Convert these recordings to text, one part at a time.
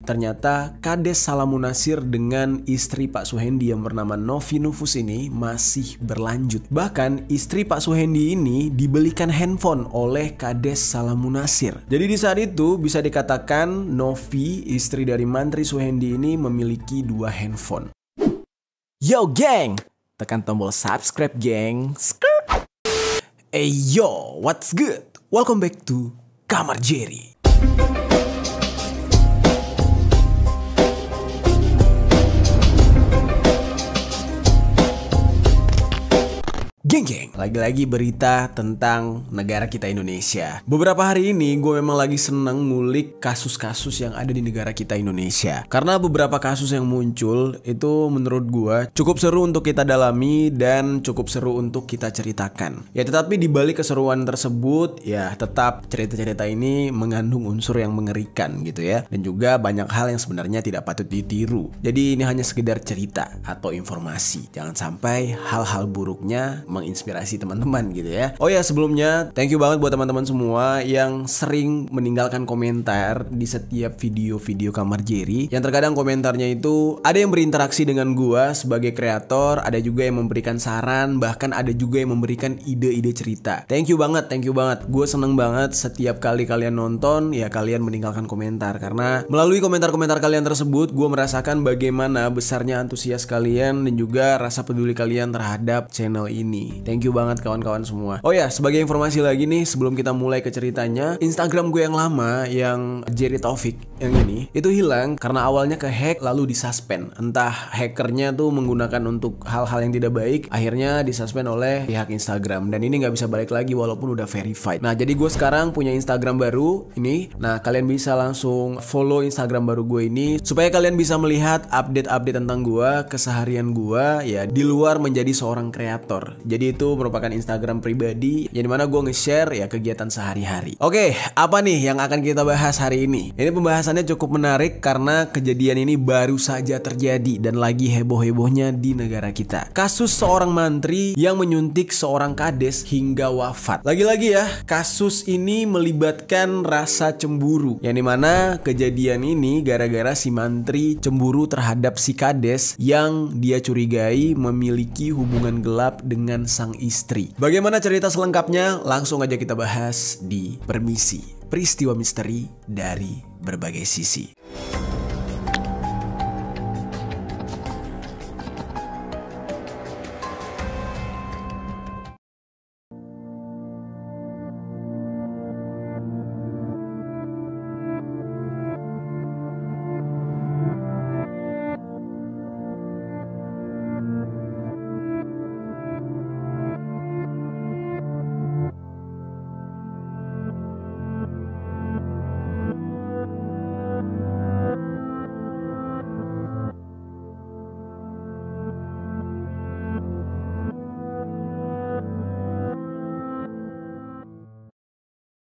Ternyata Kades Salamunasir dengan istri Pak Suhendi yang bernama Novi Nufus ini masih berlanjut. Bahkan istri Pak Suhendi ini dibelikan handphone oleh Kades Salamunasir. Jadi di saat itu bisa dikatakan Novi, istri dari Mantri Suhendi ini memiliki 2 handphone. Yo geng, tekan tombol subscribe geng. Hey yo, what's good? Welcome back to Kamar Jerry. Geng, lagi-lagi berita tentang negara kita Indonesia. Beberapa hari ini gue memang lagi seneng ngulik kasus-kasus yang ada di negara kita Indonesia. Karena beberapa kasus yang muncul itu menurut gue cukup seru untuk kita dalami dan cukup seru untuk kita ceritakan. Ya tetapi di balik keseruan tersebut ya tetap cerita-cerita ini mengandung unsur yang mengerikan gitu ya. Dan juga banyak hal yang sebenarnya tidak patut ditiru. Jadi ini hanya sekedar cerita atau informasi. Jangan sampai hal-hal buruknya menginspirasi teman-teman gitu ya. Oh ya sebelumnya thank you banget buat teman-teman semua yang sering meninggalkan komentar di setiap video-video Kamar Jerry. Yang terkadang komentarnya itu ada yang berinteraksi dengan gua sebagai kreator, ada juga yang memberikan saran, bahkan ada juga yang memberikan ide-ide cerita. Thank you banget. Gue seneng banget setiap kali kalian nonton ya kalian meninggalkan komentar, karena melalui komentar-komentar kalian tersebut gue merasakan bagaimana besarnya antusias kalian dan juga rasa peduli kalian terhadap channel ini. Thank you banget kawan-kawan semua. Oh ya, sebagai informasi lagi nih sebelum kita mulai ke ceritanya, Instagram gue yang lama yang Jerry Taufik yang ini itu hilang karena awalnya ke-hack lalu disuspend. Entah hackernya tuh menggunakan untuk hal-hal yang tidak baik, akhirnya disuspend oleh pihak Instagram dan ini nggak bisa balik lagi walaupun udah verified. Nah, jadi gue sekarang punya Instagram baru ini. Nah, kalian bisa langsung follow Instagram baru gue ini supaya kalian bisa melihat update-update tentang gue, keseharian gue ya di luar menjadi seorang kreator. Jadi itu merupakan Instagram pribadi yang dimana gue nge-share ya kegiatan sehari-hari. Oke, apa nih yang akan kita bahas hari ini? Ini pembahasannya cukup menarik karena kejadian ini baru saja terjadi dan lagi heboh-hebohnya di negara kita. Kasus seorang mantri yang menyuntik seorang kades hingga wafat. Lagi-lagi ya, kasus ini melibatkan rasa cemburu. Yang dimana kejadian ini gara-gara si mantri cemburu terhadap si kades yang dia curigai memiliki hubungan gelap dengan sang istri. Bagaimana cerita selengkapnya? Langsung aja kita bahas di Permisi, peristiwa misteri dari berbagai sisi.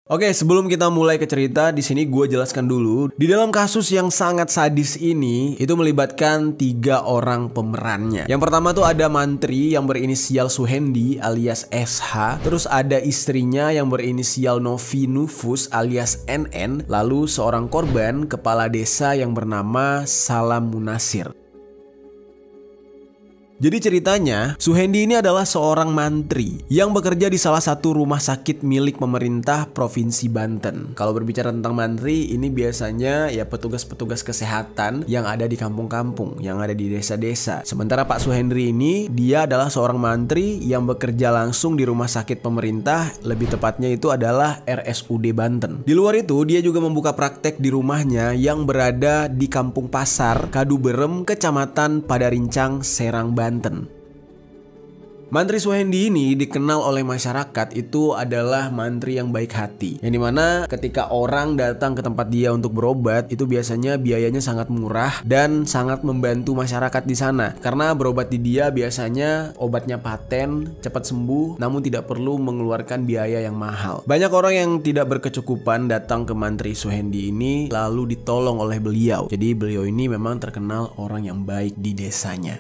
Oke, sebelum kita mulai ke cerita, di sini gue jelaskan dulu. Di dalam kasus yang sangat sadis ini, itu melibatkan 3 orang pemerannya. Yang pertama tuh ada mantri yang berinisial Suhendi alias SH. Terus ada istrinya yang berinisial Novi Nufus alias NN. Lalu seorang korban, kepala desa yang bernama Salamunasir. Jadi ceritanya, Suhendi ini adalah seorang mantri yang bekerja di salah satu rumah sakit milik pemerintah Provinsi Banten. Kalau berbicara tentang mantri, ini biasanya ya petugas-petugas kesehatan yang ada di kampung-kampung, yang ada di desa-desa. Sementara Pak Suhendi ini, dia adalah seorang mantri yang bekerja langsung di rumah sakit pemerintah, lebih tepatnya itu adalah RSUD Banten. Di luar itu, dia juga membuka praktek di rumahnya yang berada di Kampung Pasar, Kaduberem, Kecamatan Padarincang, Serang, Banten. Mantri Suhendi ini dikenal oleh masyarakat itu adalah mantri yang baik hati, yang dimana ketika orang datang ke tempat dia untuk berobat itu biasanya biayanya sangat murah dan sangat membantu masyarakat di sana, karena berobat di dia biasanya obatnya paten, cepat sembuh, namun tidak perlu mengeluarkan biaya yang mahal. Banyak orang yang tidak berkecukupan datang ke Mantri Suhendi ini lalu ditolong oleh beliau. Jadi beliau ini memang terkenal orang yang baik di desanya.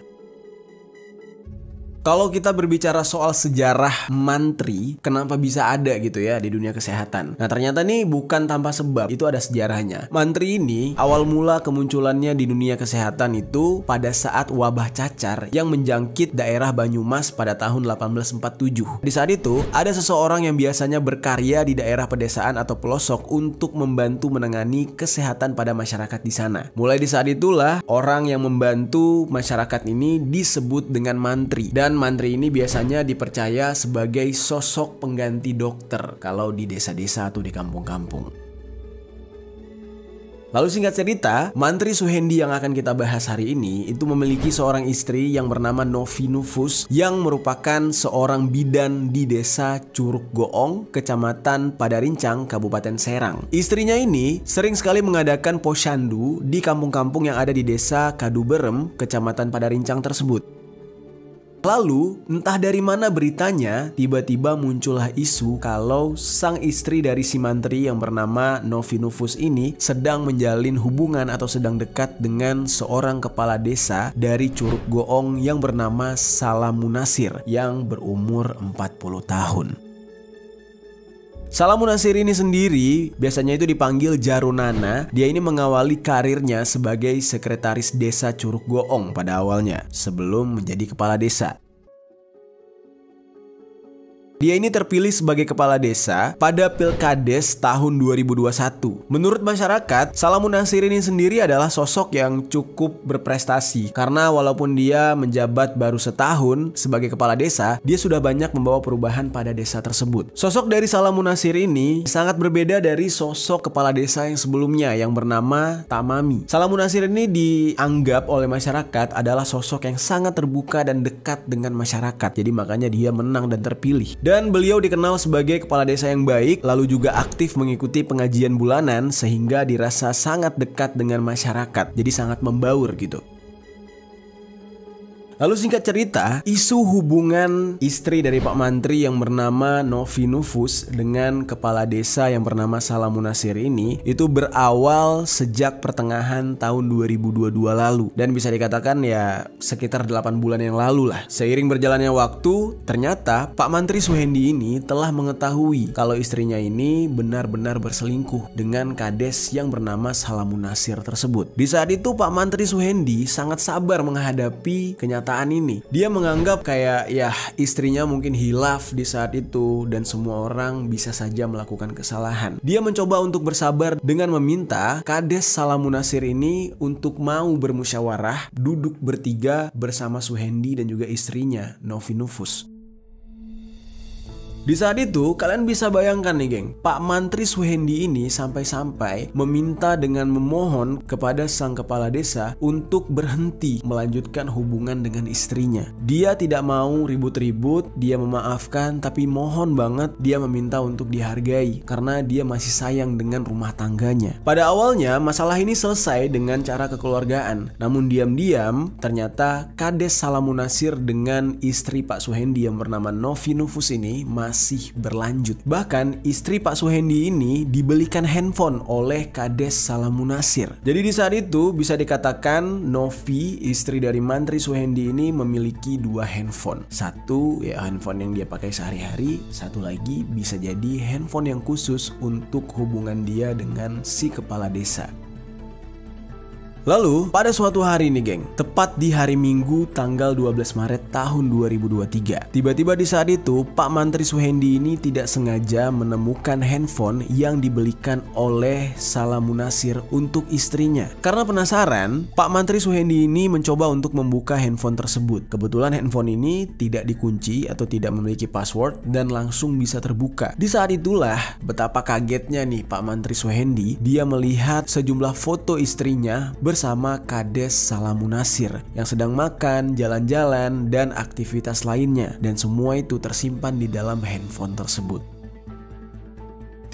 Kalau kita berbicara soal sejarah mantri, kenapa bisa ada gitu ya di dunia kesehatan? Nah, ternyata nih bukan tanpa sebab, itu ada sejarahnya. Mantri ini awal mula kemunculannya di dunia kesehatan itu pada saat wabah cacar yang menjangkit daerah Banyumas pada tahun 1847. Di saat itu, ada seseorang yang biasanya berkarya di daerah pedesaan atau pelosok untuk membantu menangani kesehatan pada masyarakat di sana. Mulai di saat itulah orang yang membantu masyarakat ini disebut dengan mantri. Dan mantri ini biasanya dipercaya sebagai sosok pengganti dokter kalau di desa-desa atau di kampung-kampung. Lalu singkat cerita, Mantri Suhendi yang akan kita bahas hari ini itu memiliki seorang istri yang bernama Novi Nufus yang merupakan seorang bidan di desa Curug Goong, Kecamatan Padarincang, Kabupaten Serang. Istrinya ini sering sekali mengadakan posyandu di kampung-kampung yang ada di desa Kaduberem, Kecamatan Padarincang tersebut. Lalu, entah dari mana beritanya, tiba-tiba muncullah isu kalau sang istri dari si mantri yang bernama Novi Nufus ini sedang menjalin hubungan atau sedang dekat dengan seorang kepala desa dari Curug Goong yang bernama Salam Munasir yang berumur 40 tahun. Salam Munasir ini sendiri biasanya itu dipanggil Jarunana. Dia ini mengawali karirnya sebagai sekretaris desa Curug Goong pada awalnya sebelum menjadi kepala desa. Dia ini terpilih sebagai kepala desa pada Pilkades tahun 2021. Menurut masyarakat, Salam Munasir ini sendiri adalah sosok yang cukup berprestasi karena walaupun dia menjabat baru setahun sebagai kepala desa, dia sudah banyak membawa perubahan pada desa tersebut. Sosok dari Salam Munasir ini sangat berbeda dari sosok kepala desa yang sebelumnya yang bernama Tamami. Salam Munasir ini dianggap oleh masyarakat adalah sosok yang sangat terbuka dan dekat dengan masyarakat. Jadi makanya dia menang dan terpilih. Dan beliau dikenal sebagai kepala desa yang baik, lalu juga aktif mengikuti pengajian bulanan sehingga dirasa sangat dekat dengan masyarakat. Jadi sangat membaur gitu. Lalu singkat cerita, isu hubungan istri dari Pak Mantri yang bernama Novi Nufus dengan kepala desa yang bernama Salam Munasir ini itu berawal sejak pertengahan tahun 2022 lalu. Dan bisa dikatakan ya sekitar 8 bulan yang lalu lah. Seiring berjalannya waktu, ternyata Pak Mantri Suhendi ini telah mengetahui kalau istrinya ini benar-benar berselingkuh dengan kades yang bernama Salam Munasir tersebut. Di saat itu Pak Mantri Suhendi sangat sabar menghadapi kenyataan ini. Dia menganggap kayak ya istrinya mungkin hilaf di saat itu dan semua orang bisa saja melakukan kesalahan. Dia mencoba untuk bersabar dengan meminta kades Salam Munasir ini untuk mau bermusyawarah, duduk bertiga bersama Suhendi dan juga istrinya Novi Nufus. Di saat itu, kalian bisa bayangkan nih geng, Pak Mantri Suhendi ini sampai-sampai meminta dengan memohon kepada sang kepala desa untuk berhenti melanjutkan hubungan dengan istrinya. Dia tidak mau ribut-ribut, dia memaafkan, tapi mohon banget dia meminta untuk dihargai karena dia masih sayang dengan rumah tangganya. Pada awalnya, masalah ini selesai dengan cara kekeluargaan. Namun diam-diam, ternyata kades Salam Munasir dengan istri Pak Suhendi yang bernama Novi Nufus ini masih berlanjut. Bahkan istri Pak Suhendi ini dibelikan handphone oleh kades Salam Munasir. Jadi di saat itu bisa dikatakan Novi, istri dari Mantri Suhendi ini memiliki 2 handphone. Satu ya handphone yang dia pakai sehari-hari, satu lagi bisa jadi handphone yang khusus untuk hubungan dia dengan si kepala desa. Lalu pada suatu hari nih geng, tepat di hari Minggu tanggal 12 Maret tahun 2023, tiba-tiba di saat itu Pak Mantri Suhendi ini tidak sengaja menemukan handphone yang dibelikan oleh Salam Munasir untuk istrinya. Karena penasaran, Pak Mantri Suhendi ini mencoba untuk membuka handphone tersebut. Kebetulan handphone ini tidak dikunci atau tidak memiliki password dan langsung bisa terbuka. Di saat itulah betapa kagetnya nih Pak Mantri Suhendi, dia melihat sejumlah foto istrinya bersama kades Salam Munasir yang sedang makan, jalan-jalan, dan aktivitas lainnya, dan semua itu tersimpan di dalam handphone tersebut.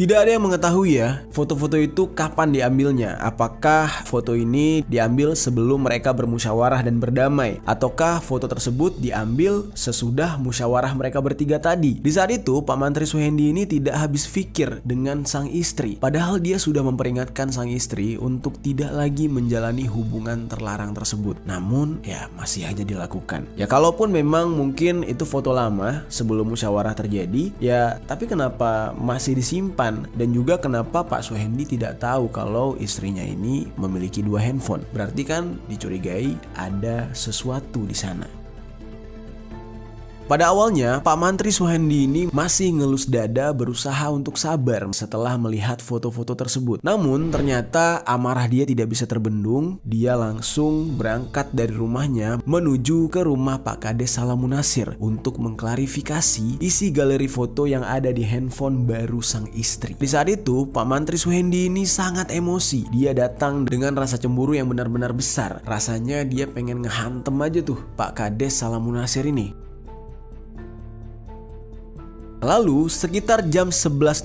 Tidak ada yang mengetahui ya, foto-foto itu kapan diambilnya. Apakah foto ini diambil sebelum mereka bermusyawarah dan berdamai, ataukah foto tersebut diambil sesudah musyawarah mereka bertiga tadi. Di saat itu, Pak Mantri Suhendi ini tidak habis pikir dengan sang istri. Padahal dia sudah memperingatkan sang istri untuk tidak lagi menjalani hubungan terlarang tersebut. Namun, ya masih aja dilakukan. Ya kalaupun memang mungkin itu foto lama sebelum musyawarah terjadi, ya tapi kenapa masih disimpan? Dan juga kenapa Pak Suhendi tidak tahu kalau istrinya ini memiliki 2 handphone? Berarti kan dicurigai ada sesuatu di sana. Pada awalnya, Pak Mantri Suhendi ini masih ngelus dada berusaha untuk sabar setelah melihat foto-foto tersebut. Namun ternyata amarah dia tidak bisa terbendung. Dia langsung berangkat dari rumahnya menuju ke rumah Pak Kades Salamunasir untuk mengklarifikasi isi galeri foto yang ada di handphone baru sang istri. Di saat itu, Pak Mantri Suhendi ini sangat emosi. Dia datang dengan rasa cemburu yang benar-benar besar. Rasanya dia pengen ngehantem aja tuh Pak Kades Salamunasir ini. Lalu sekitar jam 11.00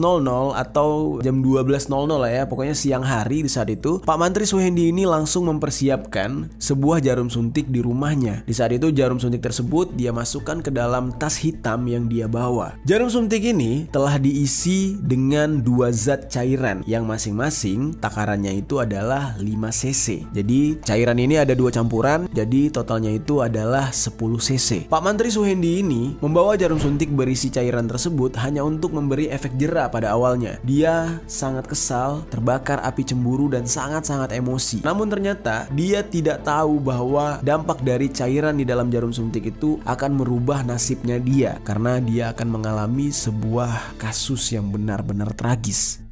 atau jam 12.00 lah ya, pokoknya siang hari di saat itu, Pak Mantri Suhendi ini langsung mempersiapkan sebuah jarum suntik di rumahnya. Di saat itu jarum suntik tersebut dia masukkan ke dalam tas hitam yang dia bawa. Jarum suntik ini telah diisi dengan 2 zat cairan yang masing-masing takarannya itu adalah 5 cc. Jadi cairan ini ada 2 campuran, jadi totalnya itu adalah 10 cc. Pak Mantri Suhendi ini membawa jarum suntik berisi cairan tersebut hanya untuk memberi efek jera pada awalnya. Dia sangat kesal, terbakar api cemburu dan sangat-sangat emosi. Namun ternyata dia tidak tahu bahwa dampak dari cairan di dalam jarum suntik itu akan merubah nasibnya dia, karena dia akan mengalami sebuah kasus yang benar-benar tragis.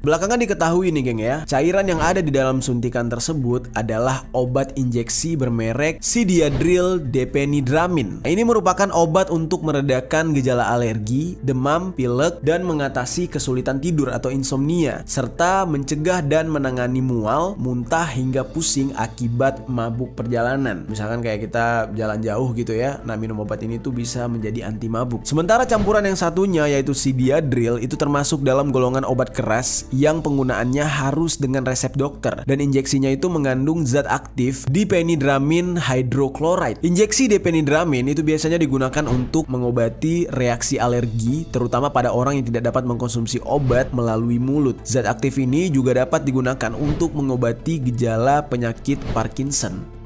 Belakangan diketahui nih geng ya, cairan yang ada di dalam suntikan tersebut adalah obat injeksi bermerek Sidiadril Diphenhydramine. Ini merupakan obat untuk meredakan gejala alergi, demam, pilek, dan mengatasi kesulitan tidur atau insomnia, serta mencegah dan menangani mual, muntah, hingga pusing akibat mabuk perjalanan. Misalkan kayak kita jalan jauh gitu ya, nah minum obat ini tuh bisa menjadi anti mabuk. Sementara campuran yang satunya yaitu Sidiadril itu termasuk dalam golongan obat keras yang penggunaannya harus dengan resep dokter, dan injeksinya itu mengandung zat aktif diphenhydramine hydrochloride. Injeksi diphenhydramine itu biasanya digunakan untuk mengobati reaksi alergi, terutama pada orang yang tidak dapat mengkonsumsi obat melalui mulut. Zat aktif ini juga dapat digunakan untuk mengobati gejala penyakit Parkinson.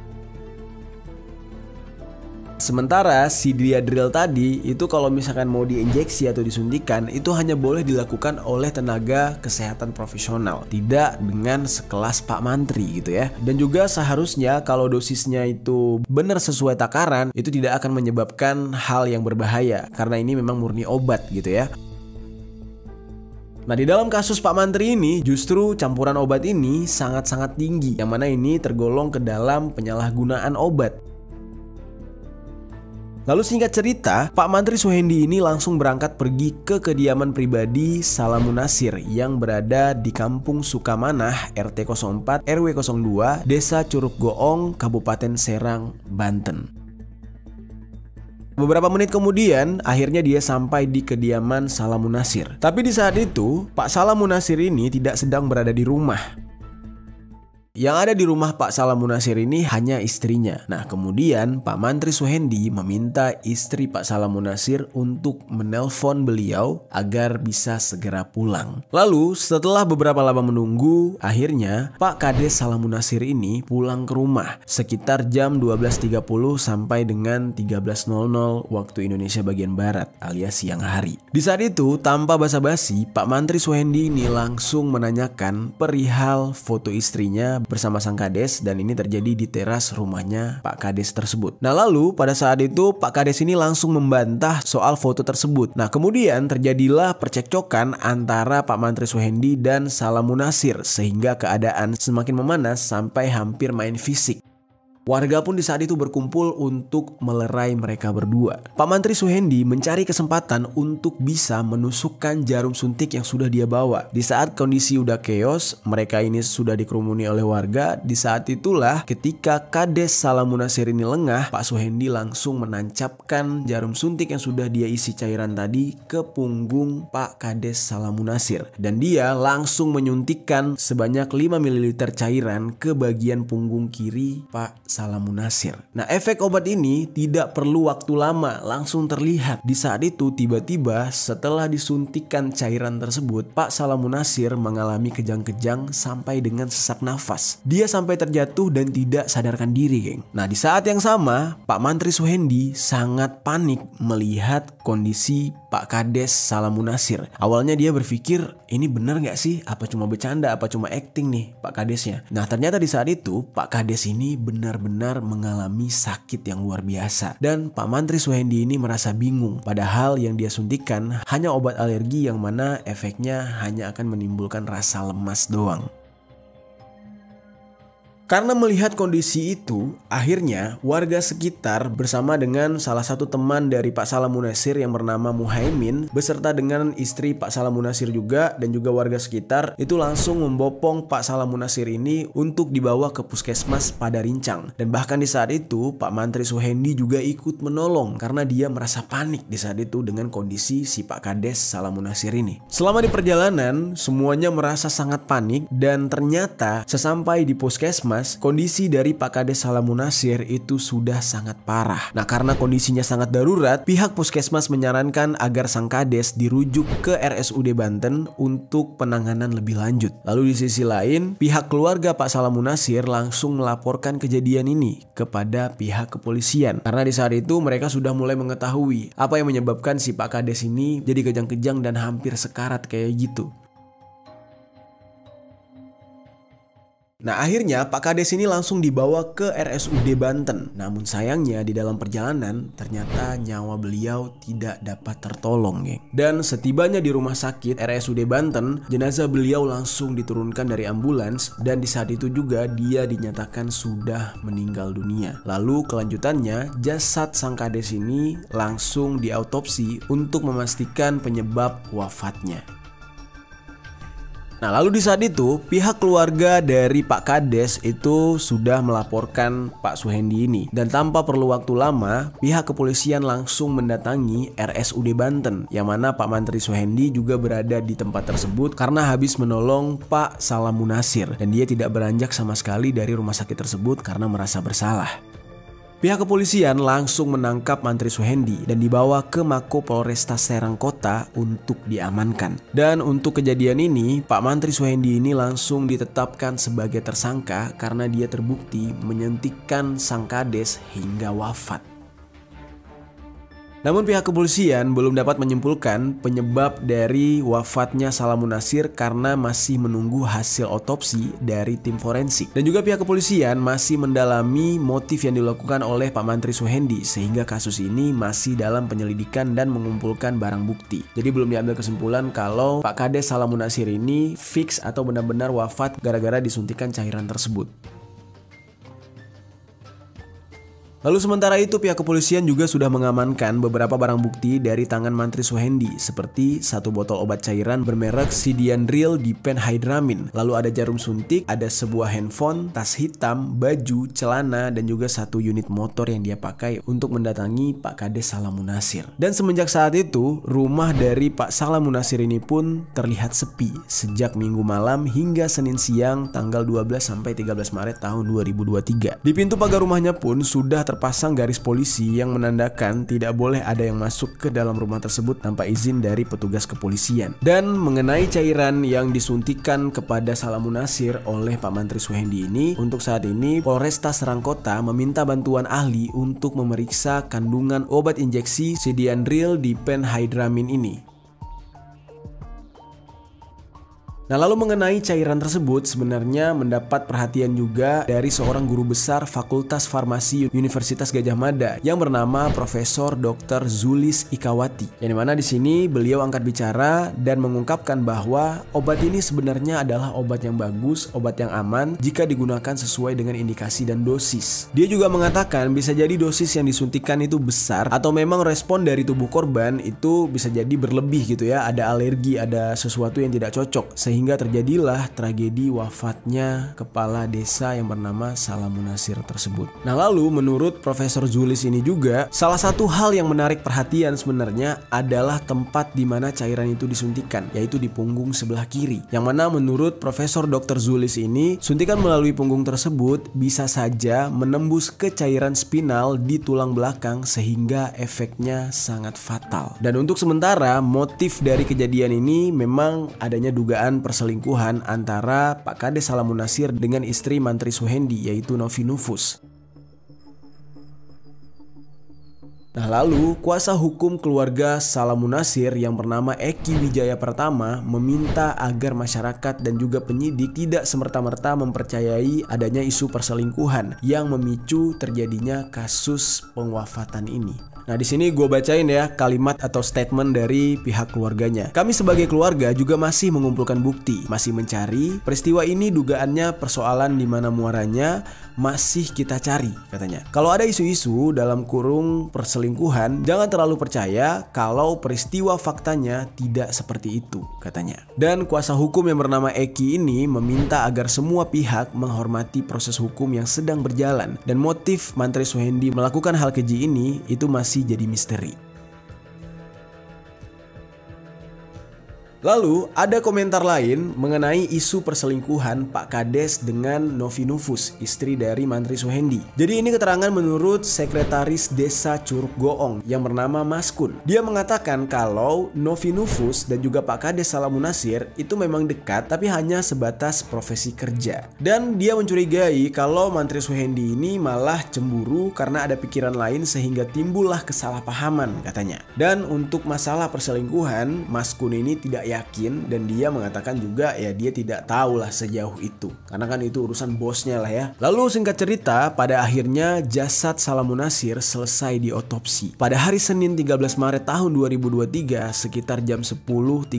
Sementara Sidiadril tadi itu kalau misalkan mau diinjeksi atau disuntikan itu hanya boleh dilakukan oleh tenaga kesehatan profesional, tidak dengan sekelas Pak Mantri gitu ya. Dan juga seharusnya kalau dosisnya itu benar sesuai takaran, itu tidak akan menyebabkan hal yang berbahaya, karena ini memang murni obat gitu ya. Nah, di dalam kasus Pak Mantri ini justru campuran obat ini sangat-sangat tinggi, yang mana ini tergolong ke dalam penyalahgunaan obat. Lalu singkat cerita, Pak Mantri Suhendi ini langsung berangkat pergi ke kediaman pribadi Salamunasir yang berada di Kampung Sukamanah, RT 04, RW 02, Desa Curug Goong, Kabupaten Serang, Banten. Beberapa menit kemudian, akhirnya dia sampai di kediaman Salamunasir. Tapi di saat itu, Pak Salamunasir ini tidak sedang berada di rumah. Yang ada di rumah Pak Salamunasir ini hanya istrinya. Nah, kemudian Pak Mantri Suhendi meminta istri Pak Salamunasir untuk menelpon beliau agar bisa segera pulang. Lalu setelah beberapa lama menunggu, akhirnya Pak Kades Salamunasir ini pulang ke rumah sekitar jam 12.30 sampai dengan 13.00 waktu Indonesia bagian Barat alias siang hari. Di saat itu, tanpa basa-basi, Pak Mantri Suhendi ini langsung menanyakan perihal foto istrinya bersama sang Kades, dan ini terjadi di teras rumahnya Pak Kades tersebut. Nah, lalu pada saat itu Pak Kades ini langsung membantah soal foto tersebut. Nah, kemudian terjadilah percekcokan antara Pak Mantri Suhendi dan Salamunasir sehingga keadaan semakin memanas sampai hampir main fisik. Warga pun di saat itu berkumpul untuk melerai mereka berdua. Pak Mantri Suhendi mencari kesempatan untuk bisa menusukkan jarum suntik yang sudah dia bawa. Di saat kondisi udah chaos, mereka ini sudah dikerumuni oleh warga. Di saat itulah ketika Kades Salamunasir ini lengah, Pak Suhendi langsung menancapkan jarum suntik yang sudah dia isi cairan tadi ke punggung Pak Kades Salamunasir. Dan dia langsung menyuntikkan sebanyak 5 ml cairan ke bagian punggung kiri Pak Salamunasir. Nah, efek obat ini tidak perlu waktu lama, langsung terlihat. Di saat itu tiba-tiba setelah disuntikkan cairan tersebut, Pak Salamunasir mengalami kejang-kejang sampai dengan sesak nafas. Dia sampai terjatuh dan tidak sadarkan diri, geng. Nah, di saat yang sama, Pak Mantri Suhendi sangat panik melihat kondisi Pak Kades Salamunasir. Awalnya dia berpikir, ini bener gak sih? Apa cuma bercanda? Apa cuma acting nih Pak Kadesnya? Nah, ternyata di saat itu Pak Kades ini benar-benar mengalami sakit yang luar biasa. Dan Pak Mantri Suhendi ini merasa bingung. Padahal yang dia suntikan hanya obat alergi yang mana efeknya hanya akan menimbulkan rasa lemas doang. Karena melihat kondisi itu, akhirnya warga sekitar bersama dengan salah satu teman dari Pak Salamunasir yang bernama Muhaimin beserta dengan istri Pak Salamunasir juga dan juga warga sekitar itu langsung membopong Pak Salamunasir ini untuk dibawa ke puskesmas Padarincang. Dan bahkan di saat itu Pak Mantri Suhendi juga ikut menolong karena dia merasa panik di saat itu dengan kondisi si Pak Kades Salamunasir ini. Selama di perjalanan semuanya merasa sangat panik dan ternyata sesampai di puskesmas kondisi dari Pak Kades Salamunasir itu sudah sangat parah. Nah, karena kondisinya sangat darurat, pihak puskesmas menyarankan agar sang Kades dirujuk ke RSUD Banten untuk penanganan lebih lanjut. Lalu di sisi lain, pihak keluarga Pak Salamunasir langsung melaporkan kejadian ini kepada pihak kepolisian. Karena di saat itu mereka sudah mulai mengetahui apa yang menyebabkan si Pak Kades ini jadi kejang-kejang dan hampir sekarat kayak gitu. Nah, akhirnya Pak Kades ini langsung dibawa ke RSUD Banten. Namun sayangnya di dalam perjalanan ternyata nyawa beliau tidak dapat tertolong, geng. Dan setibanya di rumah sakit RSUD Banten, jenazah beliau langsung diturunkan dari ambulans dan di saat itu juga dia dinyatakan sudah meninggal dunia. Lalu kelanjutannya jasad sang Kades ini langsung diautopsi untuk memastikan penyebab wafatnya. Nah, lalu di saat itu pihak keluarga dari Pak Kades itu sudah melaporkan Pak Suhendi ini. Dan tanpa perlu waktu lama, pihak kepolisian langsung mendatangi RSUD Banten, yang mana Pak Mantri Suhendi juga berada di tempat tersebut karena habis menolong Pak Salamunasir. Dan dia tidak beranjak sama sekali dari rumah sakit tersebut karena merasa bersalah. Pihak kepolisian langsung menangkap Mantri Suhendi dan dibawa ke Mako Polresta Serang Kota untuk diamankan. Dan untuk kejadian ini, Pak Mantri Suhendi ini langsung ditetapkan sebagai tersangka karena dia terbukti menyuntikkan sang Kades hingga wafat. Namun pihak kepolisian belum dapat menyimpulkan penyebab dari wafatnya Salamunasir karena masih menunggu hasil otopsi dari tim forensik. Dan juga pihak kepolisian masih mendalami motif yang dilakukan oleh Pak Mantri Suhendi sehingga kasus ini masih dalam penyelidikan dan mengumpulkan barang bukti. Jadi belum diambil kesimpulan kalau Pak Kades Salamunasir ini fix atau benar-benar wafat gara-gara disuntikan cairan tersebut. Lalu sementara itu pihak kepolisian juga sudah mengamankan beberapa barang bukti dari tangan Mantri Suhendi seperti satu botol obat cairan bermerek Sidiandril Diphenhydramin. Lalu ada jarum suntik, ada sebuah handphone, tas hitam, baju, celana, dan juga satu unit motor yang dia pakai untuk mendatangi Pak Kades Salamunasir. Dan semenjak saat itu rumah dari Pak Salamunasir ini pun terlihat sepi sejak Minggu malam hingga Senin siang tanggal 12 sampai 13 Maret tahun 2023. Di pintu pagar rumahnya pun sudah terpasang garis polisi yang menandakan tidak boleh ada yang masuk ke dalam rumah tersebut tanpa izin dari petugas kepolisian. Dan mengenai cairan yang disuntikan kepada Salamunasir oleh Pak Mantri Suhendi ini, untuk saat ini Polresta Serang Kota meminta bantuan ahli untuk memeriksa kandungan obat injeksi Sidiandril Diphenhydramin ini. Nah, lalu mengenai cairan tersebut sebenarnya mendapat perhatian juga dari seorang guru besar Fakultas Farmasi Universitas Gadjah Mada yang bernama Profesor Dr. Zulis Ikawati. Yang dimana di sini beliau angkat bicara dan mengungkapkan bahwa obat ini sebenarnya adalah obat yang bagus, obat yang aman jika digunakan sesuai dengan indikasi dan dosis. Dia juga mengatakan bisa jadi dosis yang disuntikan itu besar atau memang respon dari tubuh korban itu bisa jadi berlebih gitu ya, ada alergi, ada sesuatu yang tidak cocok, sehingga terjadilah tragedi wafatnya kepala desa yang bernama Salamunasir tersebut. Nah, lalu menurut Profesor Zulis ini juga salah satu hal yang menarik perhatian sebenarnya adalah tempat di mana cairan itu disuntikan, yaitu di punggung sebelah kiri. Yang mana menurut Profesor Dr. Zulis ini, suntikan melalui punggung tersebut bisa saja menembus ke cairan spinal di tulang belakang sehingga efeknya sangat fatal. Dan untuk sementara motif dari kejadian ini memang adanya dugaan perselingkuhan antara Pak Kades Salamunasir dengan istri Mantri Suhendi yaitu Novi Nufus. Nah, lalu kuasa hukum keluarga Salamunasir yang bernama Eki Wijaya Pertama meminta agar masyarakat dan juga penyidik tidak semerta-merta mempercayai adanya isu perselingkuhan yang memicu terjadinya kasus pengwafatan ini. Nah, di sini gue bacain ya kalimat atau statement dari pihak keluarganya. Kami sebagai keluarga juga masih mengumpulkan bukti, masih mencari. Peristiwa ini dugaannya persoalan di mana muaranya masih kita cari, katanya. Kalau ada isu-isu dalam kurung perselingkuhan, jangan terlalu percaya kalau peristiwa faktanya tidak seperti itu, katanya. Dan kuasa hukum yang bernama Eki ini meminta agar semua pihak menghormati proses hukum yang sedang berjalan dan motif Mantri Suhendi melakukan hal keji ini itu masih jadi misteri. Lalu ada komentar lain mengenai isu perselingkuhan Pak Kades dengan Novi Nufus, istri dari Mantri Suhendi. Jadi ini keterangan menurut Sekretaris Desa Curug Goong yang bernama Mas Kun. Dia mengatakan kalau Novi Nufus dan juga Pak Kades Salamunasir itu memang dekat tapi hanya sebatas profesi kerja. Dan dia mencurigai kalau Mantri Suhendi ini malah cemburu karena ada pikiran lain sehingga timbullah kesalahpahaman, katanya. Dan untuk masalah perselingkuhan, Mas Kun ini tidak yakin dan dia mengatakan juga ya dia tidak tahu lah sejauh itu karena kan itu urusan bosnya lah ya. Lalu singkat cerita pada akhirnya jasad Salamunasir selesai diotopsi. Pada hari Senin 13 Maret tahun 2023 sekitar jam 10.30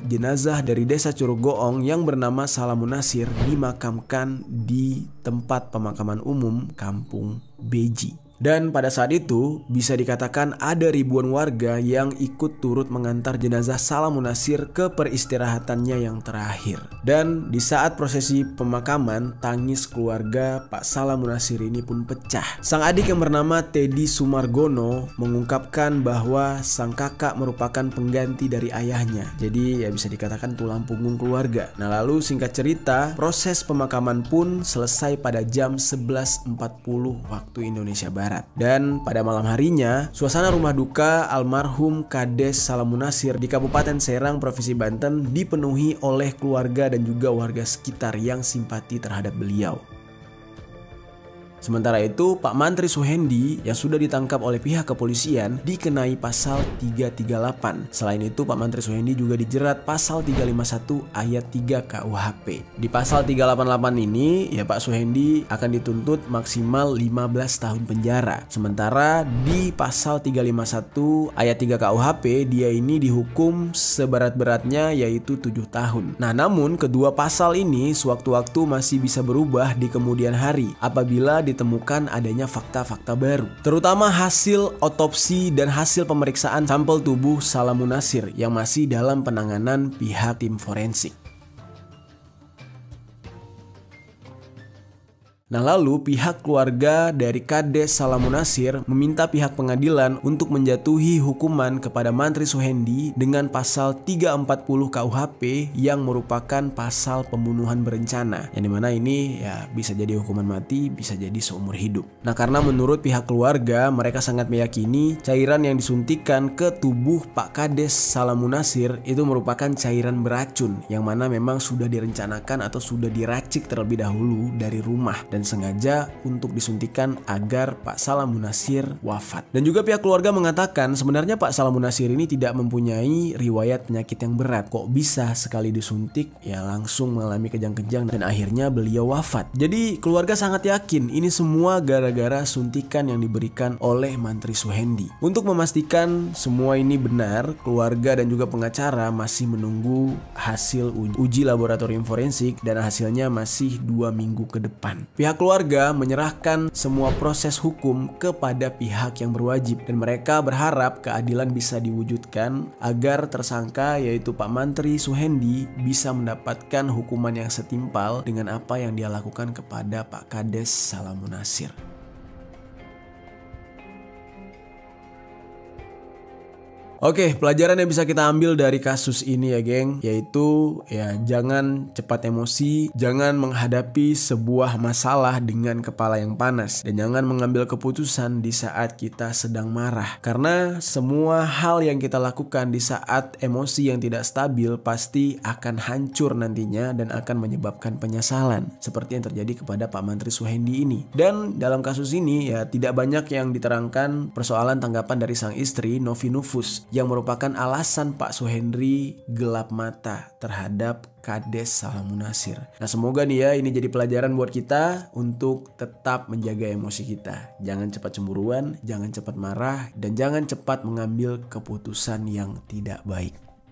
jenazah dari desa Curug Goong yang bernama Salamunasir dimakamkan di tempat pemakaman umum Kampung Beji. Dan pada saat itu bisa dikatakan ada ribuan warga yang ikut turut mengantar jenazah Salamunasir ke peristirahatannya yang terakhir. Dan di saat prosesi pemakaman, tangis keluarga Pak Salamunasir ini pun pecah. Sang adik yang bernama Teddy Sumargono mengungkapkan bahwa sang kakak merupakan pengganti dari ayahnya. Jadi ya bisa dikatakan tulang punggung keluarga. Nah, lalu singkat cerita, proses pemakaman pun selesai pada jam 11.40 waktu Indonesia Barat. Dan pada malam harinya, suasana rumah duka almarhum Kades Salamunasir di Kabupaten Serang, Provinsi Banten dipenuhi oleh keluarga dan juga warga sekitar yang simpati terhadap beliau. Sementara itu, Pak Mantri Suhendi yang sudah ditangkap oleh pihak kepolisian dikenai pasal 338. Selain itu, Pak Mantri Suhendi juga dijerat pasal 351 ayat 3 KUHP. Di pasal 388 ini, ya Pak Suhendi akan dituntut maksimal 15 tahun penjara. Sementara di pasal 351 ayat 3 KUHP, dia ini dihukum seberat-beratnya yaitu 7 tahun. Nah, namun kedua pasal ini sewaktu-waktu masih bisa berubah di kemudian hari apabila ditemukan adanya fakta-fakta baru, terutama hasil otopsi dan hasil pemeriksaan sampel tubuh Salamunasir yang masih dalam penanganan pihak tim forensik. Nah, lalu pihak keluarga dari Kades Salamunasir meminta pihak pengadilan untuk menjatuhi hukuman kepada Mantri Suhendi dengan pasal 340 KUHP yang merupakan pasal pembunuhan berencana, yang dimana ini ya bisa jadi hukuman mati, bisa jadi seumur hidup. Nah, karena menurut pihak keluarga mereka sangat meyakini cairan yang disuntikan ke tubuh Pak Kades Salamunasir itu merupakan cairan beracun yang mana memang sudah direncanakan atau sudah diracik terlebih dahulu dari rumah. Dan dan sengaja untuk disuntikan agar Pak Salam Munasir wafat. Dan juga pihak keluarga mengatakan sebenarnya Pak Salam Munasir ini tidak mempunyai riwayat penyakit yang berat. Kok bisa sekali disuntik ya langsung mengalami kejang-kejang dan akhirnya beliau wafat. Jadi keluarga sangat yakin ini semua gara-gara suntikan yang diberikan oleh Mantri Suhendi. Untuk memastikan semua ini benar, keluarga dan juga pengacara masih menunggu hasil uji laboratorium forensik dan hasilnya masih 2 minggu ke depan. Pihak keluarga menyerahkan semua proses hukum kepada pihak yang berwajib dan mereka berharap keadilan bisa diwujudkan agar tersangka yaitu Pak Mantri Suhendi bisa mendapatkan hukuman yang setimpal dengan apa yang dia lakukan kepada Pak Kades Salam Munasir. Oke, pelajaran yang bisa kita ambil dari kasus ini ya geng, yaitu ya jangan cepat emosi, jangan menghadapi sebuah masalah dengan kepala yang panas, dan jangan mengambil keputusan di saat kita sedang marah. Karena semua hal yang kita lakukan di saat emosi yang tidak stabil pasti akan hancur nantinya dan akan menyebabkan penyesalan. Seperti yang terjadi kepada Pak Mantri Suhendi ini. Dan dalam kasus ini ya tidak banyak yang diterangkan persoalan tanggapan dari sang istri Novi Nufus yang merupakan alasan Pak Suhendri gelap mata terhadap Kades Salam Munasir. Nah semoga nih ya ini jadi pelajaran buat kita untuk tetap menjaga emosi kita. Jangan cepat cemburuan, jangan cepat marah, dan jangan cepat mengambil keputusan yang tidak baik.